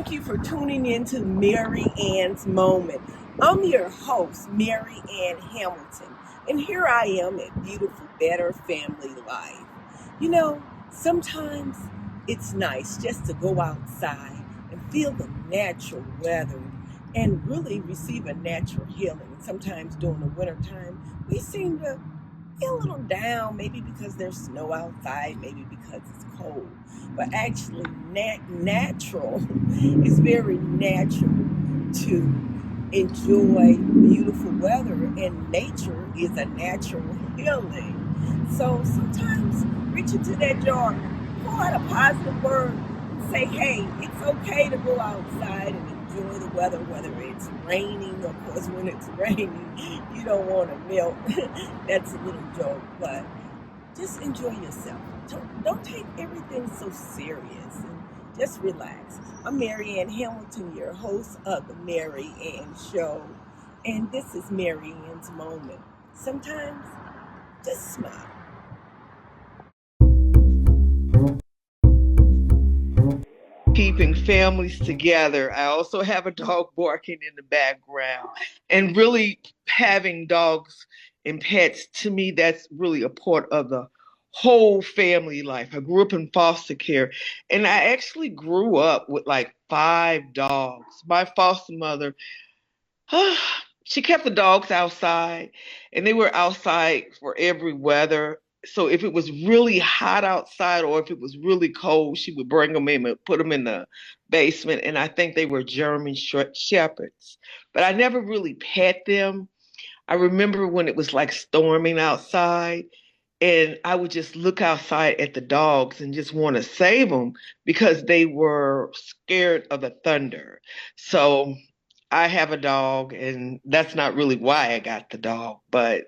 Thank you for tuning in to Mary Ann's Moment. I'm your host, Mary Ann Hamilton, and here I am at Beautiful Better Family Life. Sometimes it's nice just to go outside and feel the natural weather and really receive a natural healing. Sometimes during the wintertime, we seem to be a little down, maybe because there's snow outside, maybe because it's cold. But actually, natural is very natural to enjoy beautiful weather, and nature is a natural healing. So sometimes reach into that jar, pull out a positive word, and say, hey, it's okay to go outside and enjoy the weather, whether it's raining. Of course, when it's raining, you don't want to melt. That's a little joke, but just enjoy yourself. Don't take everything so serious, and just relax. I'm Mary Ann Hamilton, your host of the Mary Ann Show, and this is Mary Ann's Moment. Sometimes, just smile. Keeping families together. I also have a dog barking in the background. And really having dogs and pets, to me, that's really a part of the whole family life. I grew up in foster care, and I actually grew up with like 5 dogs. My foster mother, she kept the dogs outside, and they were outside for every weather. So if it was really hot outside or if it was really cold, she would bring them in and put them in the basement. And I think they were German shepherds, but I never really pet them. I remember when it was like storming outside, and I would just look outside at the dogs and just want to save them because they were scared of the thunder. So I have a dog, and that's not really why I got the dog, but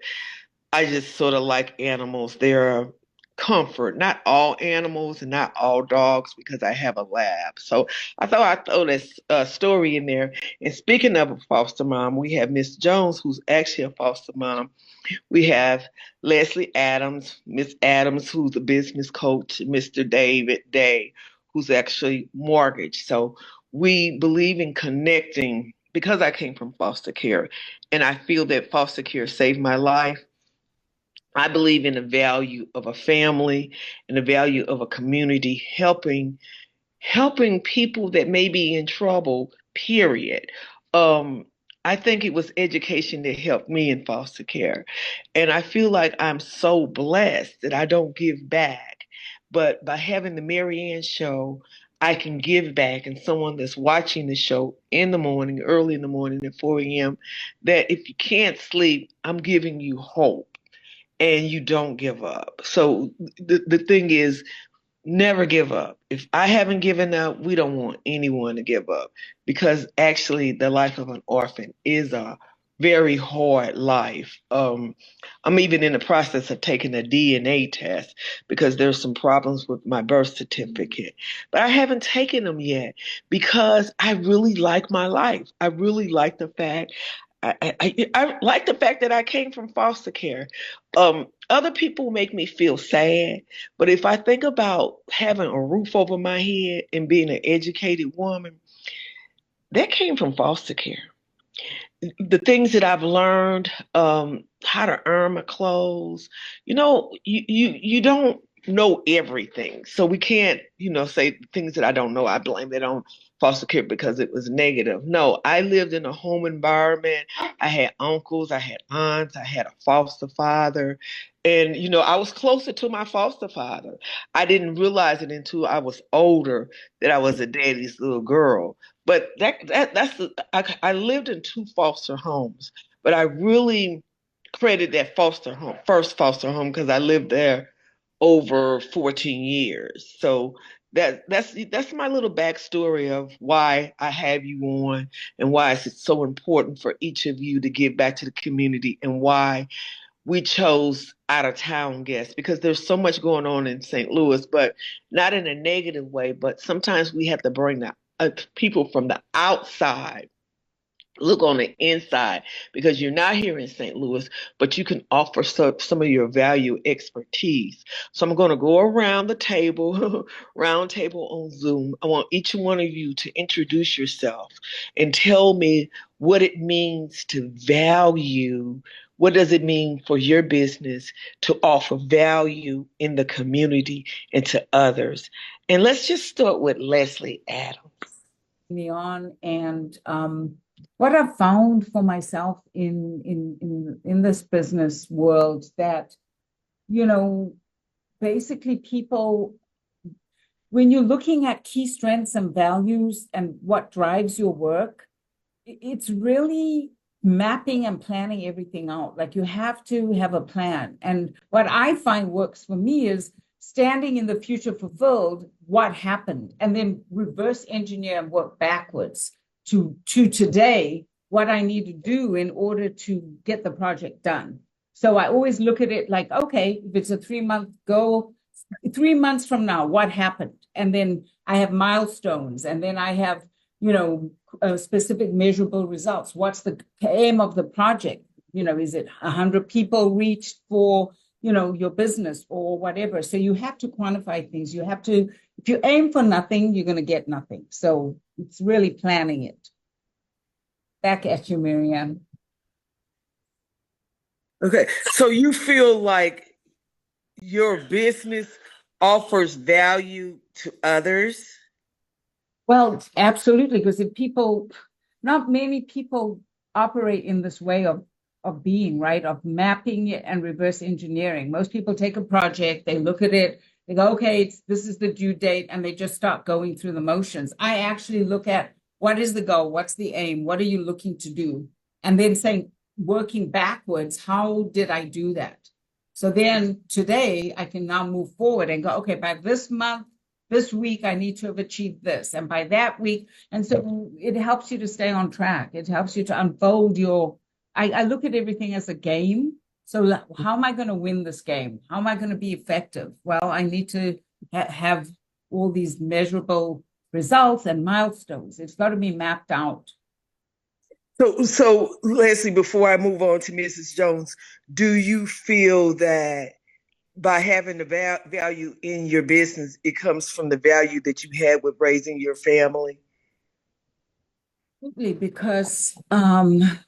I just sort of like animals. They're a comfort. Not all animals and not all dogs, because I have a lab. So I thought I'd throw this story in there. And speaking of a foster mom, we have Miss Jones, who's actually a foster mom. We have Leslie Adams, Miss Adams, who's a business coach, Mr. David Day, who's actually mortgage. So we believe in connecting because I came from foster care, and I feel that foster care saved my life. I believe in the value of a family and the value of a community helping people that may be in trouble, period. Um, I think it was education that helped me in foster care. And I feel like I'm so blessed that I don't give back. But by having the Mary Ann Show, I can give back. And someone that's watching the show in the morning, early in the morning at 4 a.m., that if you can't sleep, I'm giving you hope and you don't give up. So the thing is, never give up. If I haven't given up, we don't want anyone to give up, because actually the life of an orphan is a very hard life. I'm even in the process of taking a DNA test because there's some problems with my birth certificate, but I haven't taken them yet because I really like my life. I really like the fact I like the fact that I came from foster care. Other people make me feel sad, but if I think about having a roof over my head and being an educated woman, that came from foster care. The things that I've learned, how to earn my clothes, you don't know everything. So we can't, say things that I don't know. I blame it on foster care because it was negative. No, I lived in a home environment. I had uncles, I had aunts, I had a foster father. And, I was closer to my foster father. I didn't realize it until I was older that I was a daddy's little girl. But I lived in 2 foster homes, but I really credit that foster home, first foster home, because I lived there over 14 years. So that's my little backstory of why I have you on, and why it's so important for each of you to give back to the community, and why we chose out of town guests, because there's so much going on in St. Louis, but not in a negative way. But sometimes we have to bring the people from the outside look on the inside, because you're not here in St. Louis, but you can offer some of your value expertise. So I'm going to go around the table, round table on Zoom. I want each one of you to introduce yourself and tell me what it means to value. What does it mean for your business to offer value in the community and to others? And let's just start with Leslie Adams. Me on, and what I've found for myself in this business world, that basically people, when you're looking at key strengths and values and what drives your work, it's really mapping and planning everything out. Like, you have to have a plan. And what I find works for me is standing in the future fulfilled, what happened, and then reverse engineer and work backwards to today, what I need to do in order to get the project done. So I always look at it like, okay, if it's a 3-month goal, 3 months from now, what happened? And then I have milestones, and then I have, specific measurable results. What's the aim of the project? Is it 100 people reached for, your business or whatever? So you have to quantify things. You have to, if you aim for nothing, you're going to get nothing. So it's really planning it. Back at you, Marianne. Okay, so you feel like your business offers value to others? Well, absolutely, because if people, not many people operate in this way of being, right, of mapping it and reverse engineering. Most people take a project, they look at it, they go, okay, this is the due date, and they just start going through the motions. I actually look at, what is the goal? What's the aim? What are you looking to do? And then saying, working backwards, how did I do that? So then today I can now move forward and go, okay, by this month, this week, I need to have achieved this. And by that week, and so it helps you to stay on track. It helps you to unfold I look at everything as a game. So how am I going to win this game? How am I going to be effective? Well, I need to have all these measurable results and milestones. It's got to be mapped out. So Leslie, before I move on to Mrs. Jones, do you feel that by having the value in your business, it comes from the value that you had with raising your family? Absolutely, because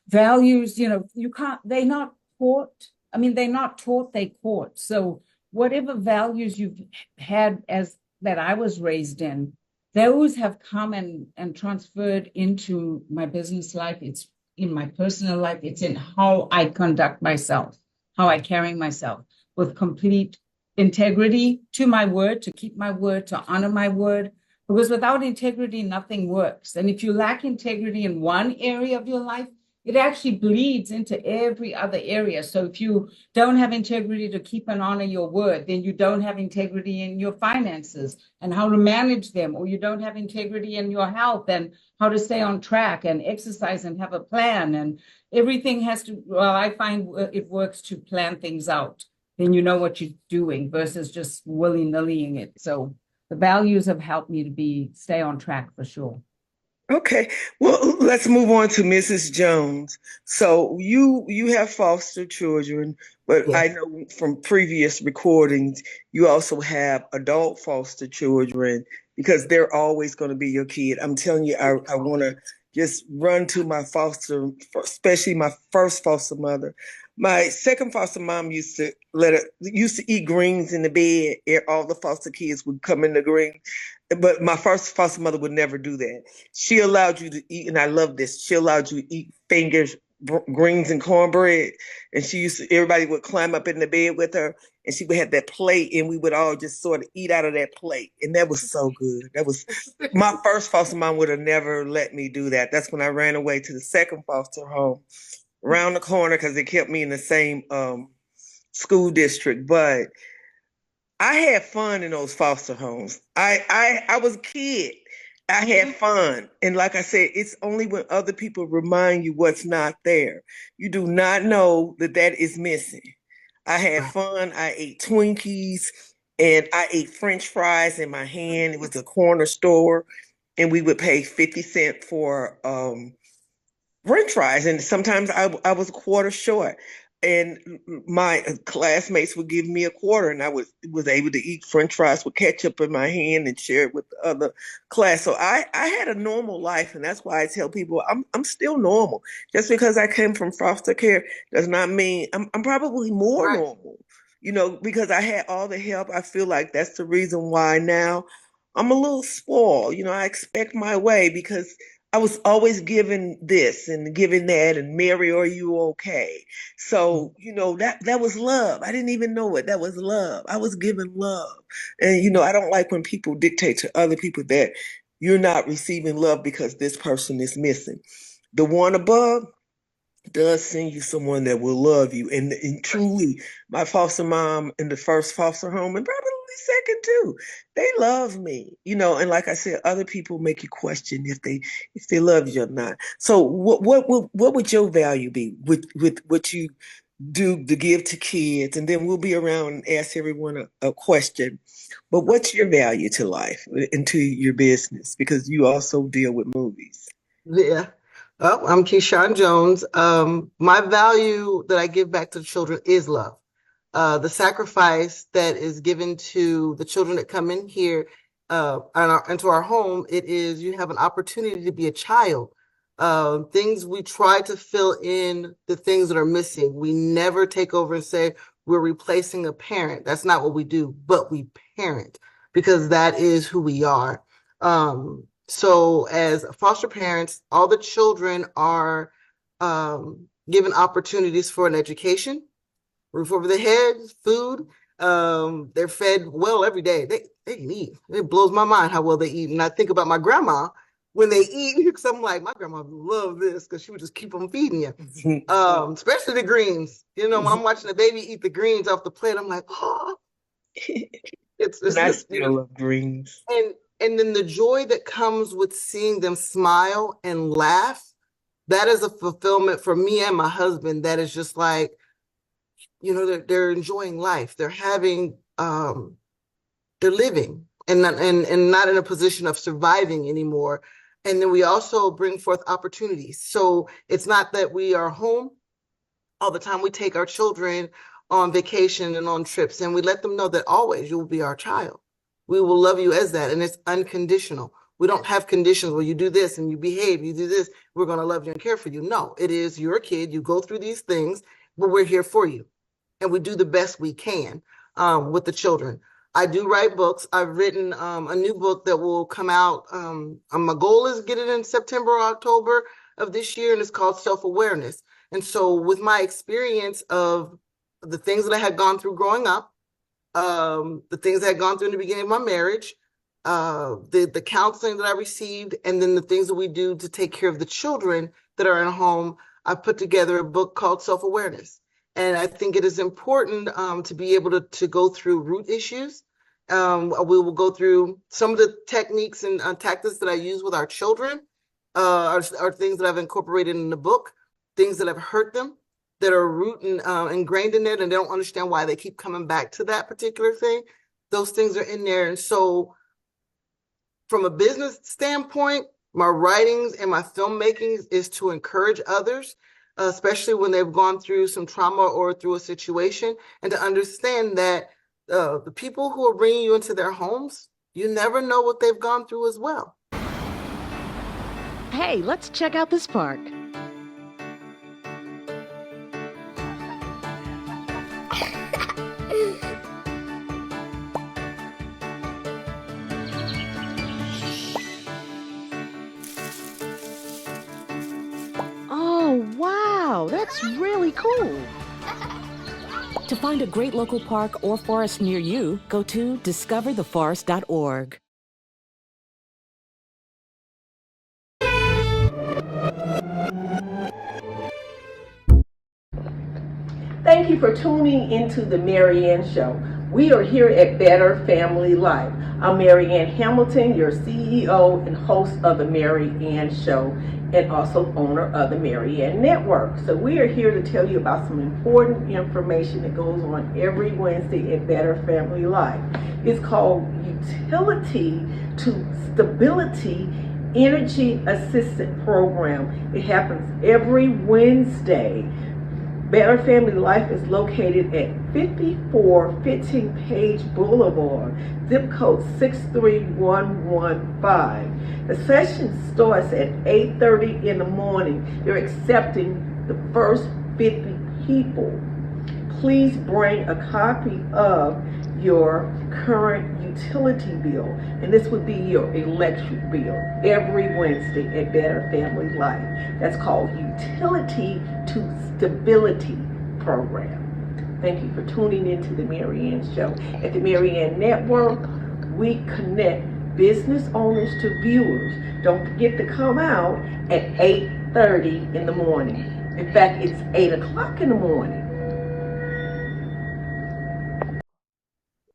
values, you can't, they're not taught. I mean, they're not taught, they caught. So whatever values you've had as that I was raised in, those have come and transferred into my business life. It's in my personal life. It's in how I conduct myself, how I carry myself, with complete integrity to my word, to keep my word, to honor my word. Because without integrity, nothing works. And if you lack integrity in one area of your life, it actually bleeds into every other area. So if you don't have integrity to keep and honor your word, then you don't have integrity in your finances and how to manage them, or you don't have integrity in your health and how to stay on track and exercise and have a plan. And everything has to, well, I find it works to plan things out. Then you know what you're doing versus just willy-nillying it. So the values have helped me to stay on track for sure. Okay, well, let's move on to Mrs. Jones. So you have foster children, but yes, I know from previous recordings, you also have adult foster children, because they're always going to be your kid. I'm telling you, I want to just run to my foster, especially my first foster mother. My second foster mom used to eat greens in the bed. All the foster kids would come in the green. But my first foster mother would never do that. She allowed you to eat, and I love this, she allowed you to eat fingers, greens and cornbread. And everybody would climb up in the bed with her, and she would have that plate, and we would all just sort of eat out of that plate. And that was so good. That was, my first foster mom would have never let me do that. That's when I ran away to the second foster home around the corner, because they kept me in the same school district. But I had fun in those foster homes. I was a kid. I had fun. And like I said, it's only when other people remind you what's not there. You do not know that is missing. I had fun. I ate Twinkies, and I ate French fries in my hand. It was a corner store, and we would pay 50 cents for French fries, and sometimes I was a quarter short, and my classmates would give me a quarter, and I was able to eat French fries with ketchup in my hand and share it with the other class. So I had a normal life, and that's why I tell people I'm still normal. Just because I came from foster care does not mean I'm probably more Right. normal. Because I had all the help. I feel like that's the reason why now I'm a little spoiled. I expect my way because I was always given this and given that, and Mary, are you okay? So, that was love. I didn't even know it. That was love. I was given love. And, I don't like when people dictate to other people that you're not receiving love because this person is missing. The one above does send you someone that will love you. And truly, my foster mom in the first foster home, and probably second too, they love me. And like I said, other people make you question if they love you or not. So what would your value be with what you do to give to kids? And then we'll be around and ask everyone a question. But what's your value to life and to your business? Because you also deal with movies. Yeah. Oh, I'm Keyshawn Jones. My value that I give back to the children is love. The sacrifice that is given to the children that come in here into our home, it is you have an opportunity to be a child. Things we try to fill in the things that are missing. We never take over and say we're replacing a parent. That's not what we do, but we parent because that is who we are. So as foster parents, all the children are given opportunities for an education, roof over their head, food. They're fed well every day. They can eat. It blows my mind how well they eat. And I think about my grandma when they eat, because I'm like, my grandma would love this because she would just keep on feeding you. Especially the greens. When I'm watching the baby eat the greens off the plate, I'm like, oh, it's I still love greens. And then the joy that comes with seeing them smile and laugh, that is a fulfillment for me and my husband. That is just like, they're enjoying life. They're having, they're living and not in a position of surviving anymore. And then we also bring forth opportunities. So it's not that we are home all the time. We take our children on vacation and on trips, and we let them know that always you will be our child. We will love you as that. And it's unconditional. We don't have conditions where you do this and you behave, you do this, we're going to love you and care for you. No, it is your kid. You go through these things, but we're here for you. And we do the best we can with the children. I do write books. I've written a new book that will come out. My goal is get it in September or October of this year, and it's called Self-Awareness. And so with my experience of the things that I had gone through growing up, the things I had gone through in the beginning of my marriage, the counseling that I received, and then the things that we do to take care of the children that are in home, I put together a book called Self-Awareness. And I think it is important to be able to go through root issues. We will go through some of the techniques and tactics that I use with our children, are things that I've incorporated in the book, things that have hurt them, that are root and ingrained in it, and they don't understand why they keep coming back to that particular thing. Those things are in there. And so from a business standpoint, my writings and my filmmaking is to encourage others, especially when they've gone through some trauma or through a situation, and to understand that the people who are bringing you into their homes, you never know what they've gone through as well. Hey, let's check out this park. Oh, wow, that's really cool. To find a great local park or forest near you, go to discovertheforest.org. Thank you for tuning into the Marianne Show. We are here at Better Family Life. I'm Marianne Hamilton, your CEO and host of the Marianne Show, and also owner of the Marianne Network. So we are here to tell you about some important information that goes on every Wednesday at Better Family Life. It's called Utility to Stability Energy Assistant Program. It happens every Wednesday. Better Family Life is located at 5415 Page Boulevard, zip code 63115. The session starts at 8:30 in the morning. They're accepting the first 50 people. Please bring a copy of your current utility bill, and this would be your electric bill, every Wednesday at Better Family Life. That's called Utility to Stability Program. Thank you for tuning into the Marianne Show. At the Marianne Network, we connect business owners to viewers. Don't forget to come out at 8:30 in the morning. In fact, it's 8 o'clock in the morning.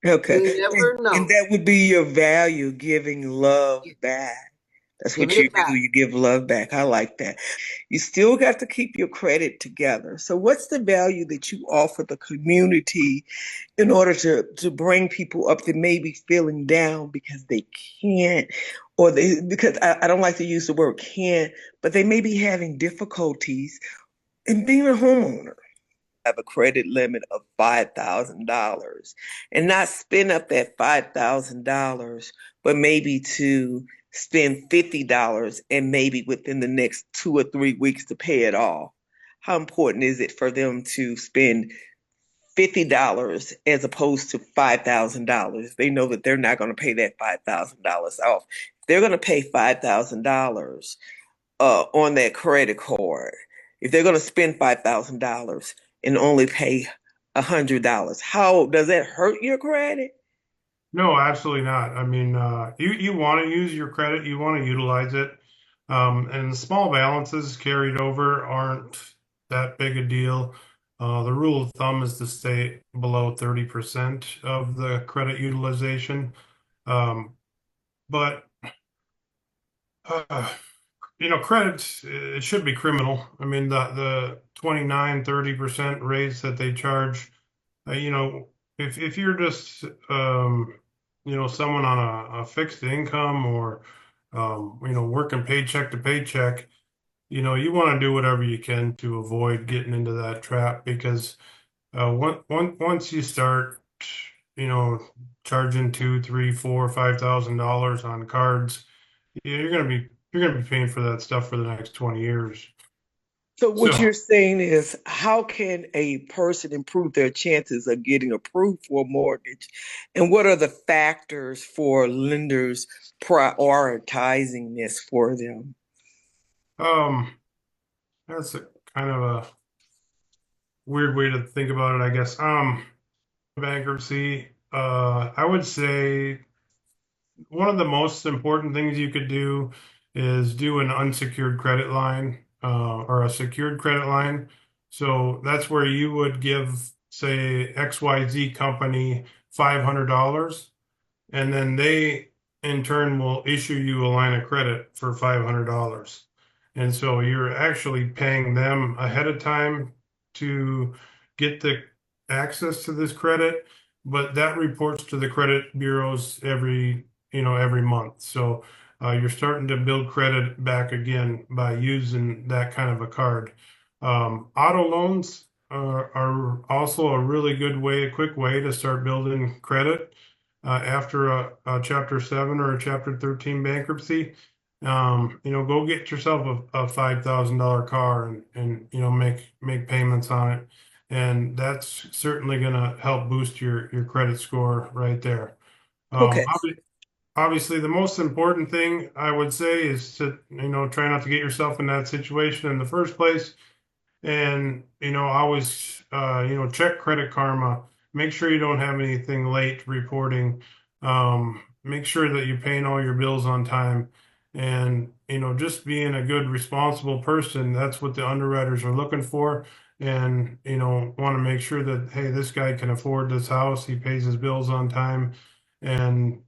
Okay. You never And know. that would be your value, giving love back. That's what Giving you it back. do. You give love back. I like that. You still got to keep your credit together. So what's the value that you offer the community in order to bring people up that may be feeling down because they can't, or they, because I don't like to use the word can't, but they may be having difficulties in being a homeowner? Have a credit limit of $5,000 and not spend up that $5,000, but maybe to spend $50 and maybe within the next 2 or 3 weeks to pay it off. How important is it for them to spend $50 as opposed to $5,000? They know that they're not going to pay that $5,000 off. They're going to pay $5,000 on that credit card. If they're going to spend $5,000 and only pay $100, how does that hurt your credit? No, absolutely not. I mean, you want to use your credit, you want to utilize it, and the small balances carried over aren't that big a deal. The rule of thumb is to stay below 30% of the credit utilization. But credit, it should be criminal. I mean, the 29-30% rates that they charge, if you're just someone on a fixed income or working paycheck to paycheck, you want to do whatever you can to avoid getting into that trap, because once you start charging two, three, four, $5,000 on cards, you're gonna be paying for that stuff for the next 20 years. So what So you're saying is, how can a person improve their chances of getting approved for a mortgage? And what are the factors for lenders prioritizing this for them? um that's a kind of a weird way to think about it, I guess. Bankruptcy, I would say one of the most important things you could do is do an unsecured credit line, or a secured credit line. So that's where you would give, say, XYZ company $500, and then they in turn will issue you a line of credit for $500. And so you're actually paying them ahead of time to get the access to this credit, but that reports to the credit bureaus every month. So you're starting to build credit back again by using that kind of a card. Auto loans are also a really good way, a quick way to start building credit after a Chapter 7 or a Chapter 13 bankruptcy. Go get yourself a $5,000 car and make payments on it, and that's certainly going to help boost your credit score right there. Okay. Obviously, the most important thing I would say is to try not to get yourself in that situation in the first place, and always check Credit Karma. Make sure you don't have anything late reporting. Make sure that you're paying all your bills on time, and just being a good, responsible person. That's what the underwriters are looking for, and want to make sure that, hey, this guy can afford this house. He pays his bills on time, and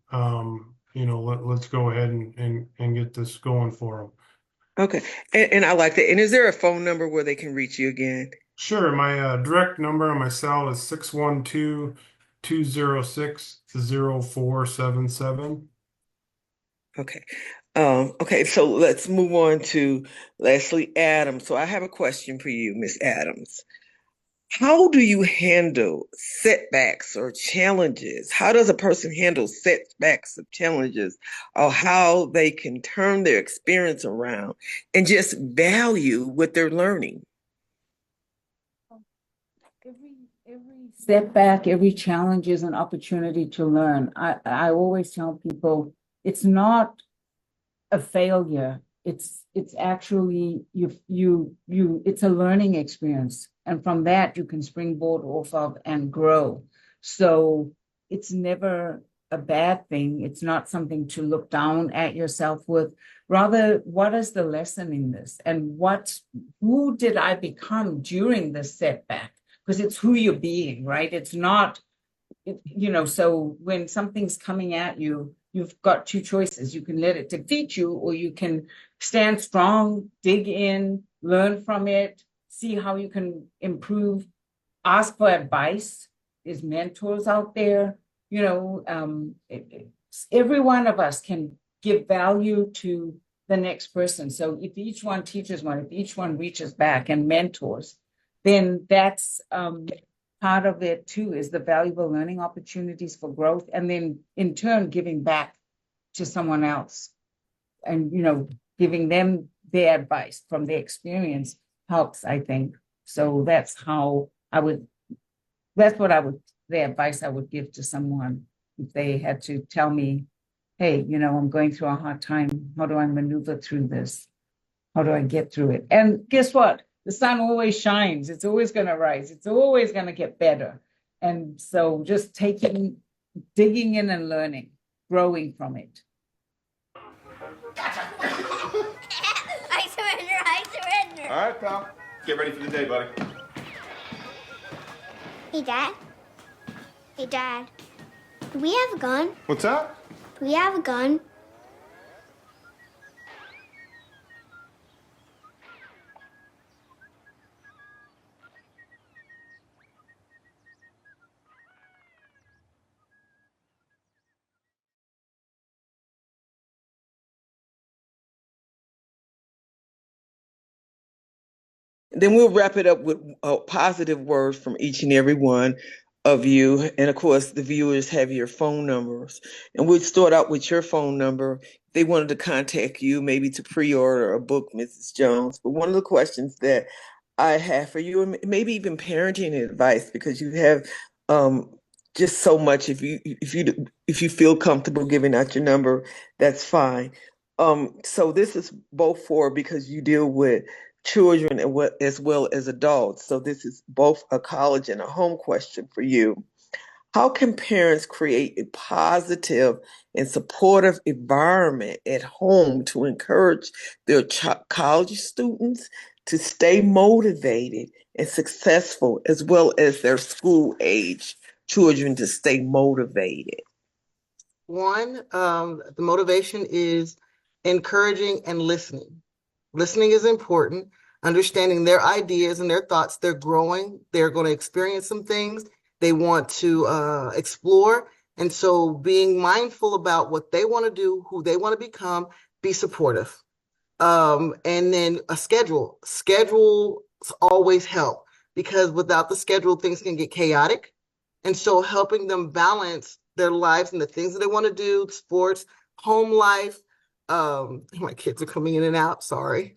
let's go ahead and get this going for him. Okay. And I like that. And is there a phone number where they can reach you again? Sure. My direct number on my cell is 612-206-0477. Okay. Okay, so let's move on to Leslie Adams. So I have a question for you, Miss Adams. How do you handle setbacks or challenges? How does a person handle setbacks or challenges, or how they can turn their experience around and just value what they're learning? Every setback, every challenge is an opportunity to learn. I always tell people it's not a failure. It's actually it's a learning experience. And from that you can springboard off of and grow. So it's never a bad thing. It's not something to look down at yourself with. Rather, what is the lesson in this? And who did I become during this setback? Because it's who you're being, right? It's not, so when something's coming at you, you've got two choices. You can let it defeat you, or you can stand strong, dig in, learn from it, see how you can improve, ask for advice. There's mentors out there, every one of us can give value to the next person. So if each one teaches one, if each one reaches back and mentors, then that's part of it too, is the valuable learning opportunities for growth, and then in turn giving back to someone else, and giving them their advice from their experience helps, I think. So that's the advice I would give to someone if they had to tell me, hey, I'm going through a hard time. How do I maneuver through this? How do I get through it? And guess what? The sun always shines. It's always going to rise. It's always going to get better. And so just digging in and learning, growing from it. I surrender. All right, pal. Get ready for the day, buddy. Hey, Dad. Do we have a gun? What's that? Do we have a gun? Then we'll wrap it up with positive words from each and every one of you. And of course, the viewers have your phone numbers. And we'll start out with your phone number. If they wanted to contact you, maybe to pre-order a book, Mrs. Jones. But one of the questions that I have for you, and maybe even parenting advice, because you have just so much. If you feel comfortable giving out your number, that's fine. So this is both because you deal with children as well as adults. So this is both a college and a home question for you. How can parents create a positive and supportive environment at home to encourage their college students to stay motivated and successful, as well as their school age children to stay motivated? One, the motivation is encouraging and listening. Listening is important, understanding their ideas and their thoughts. They're growing. They're going to experience some things they want to explore. And so being mindful about what they want to do, who they want to become, be supportive. And then a schedule. Schedules always help, because without the schedule, things can get chaotic. And so helping them balance their lives and the things that they want to do, sports, home life. My kids are coming in and out, sorry.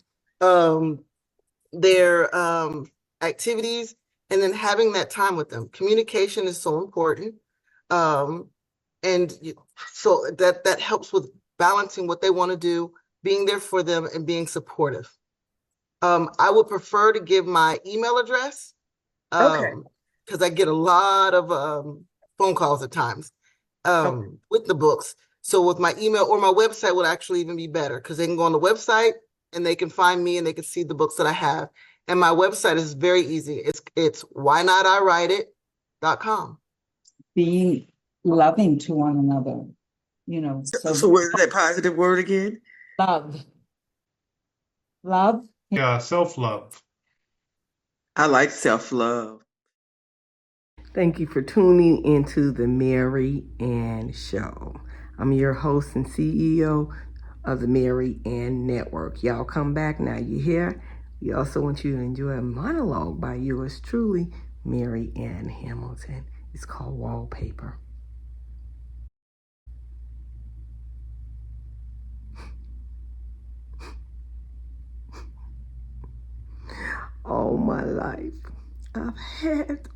Their activities, and then having that time with them. Communication is so important. And so that helps with balancing what they want to do, being there for them, and being supportive. I would prefer to give my email address, because I get a lot of phone calls at times with the books. So with my email or my website would actually even be better, because they can go on the website and they can find me and they can see the books that I have. And my website is very easy. It's whynotiwriteit.com. Being loving to one another, So what is that positive word again? Love. Yeah, self-love. I like self-love. Thank you for tuning into the Mary Ann Show. I'm your host and CEO, of the Mary Ann Network. Y'all come back now, you hear? We also want you to enjoy a monologue by yours truly, Mary Ann Hamilton. It's called Wallpaper. All my life, I've had to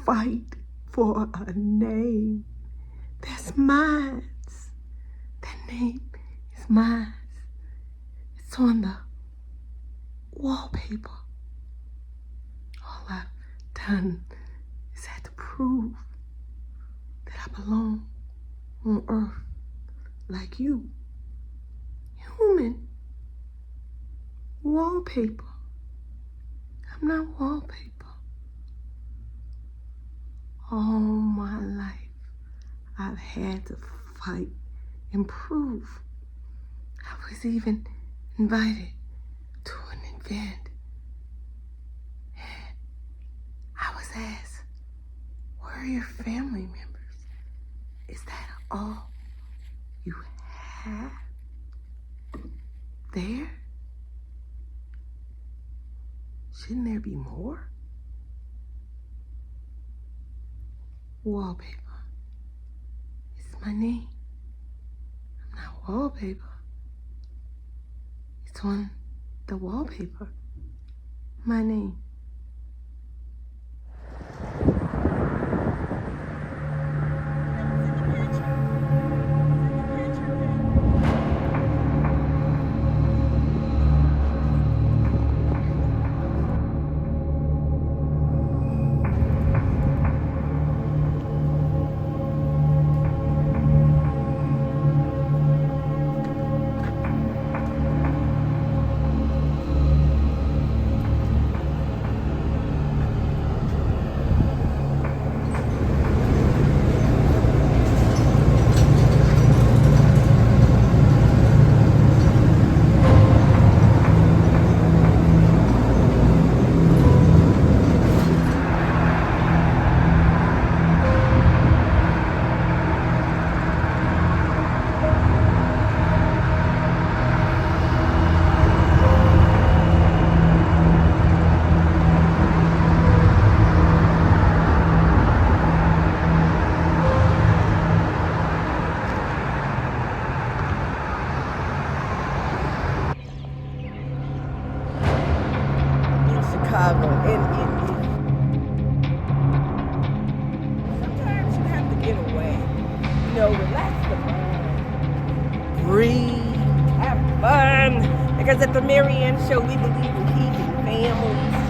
fight for a name that's mine. That name is mine. It's on the wallpaper. All I've done is had to prove that I belong on earth like you. Human. Wallpaper. I'm not wallpaper. All my life, I've had to fight and prove. I was even invited to an event. And I was asked, where are your family members? Is that all you have there? Shouldn't there be more? Wallpaper. It's my name. I'm not wallpaper. It's on the wallpaper. My name. Chicago, and sometimes you have to get away, relax the mind, breathe, have fun, because at the Mary Ann Show we believe in keeping families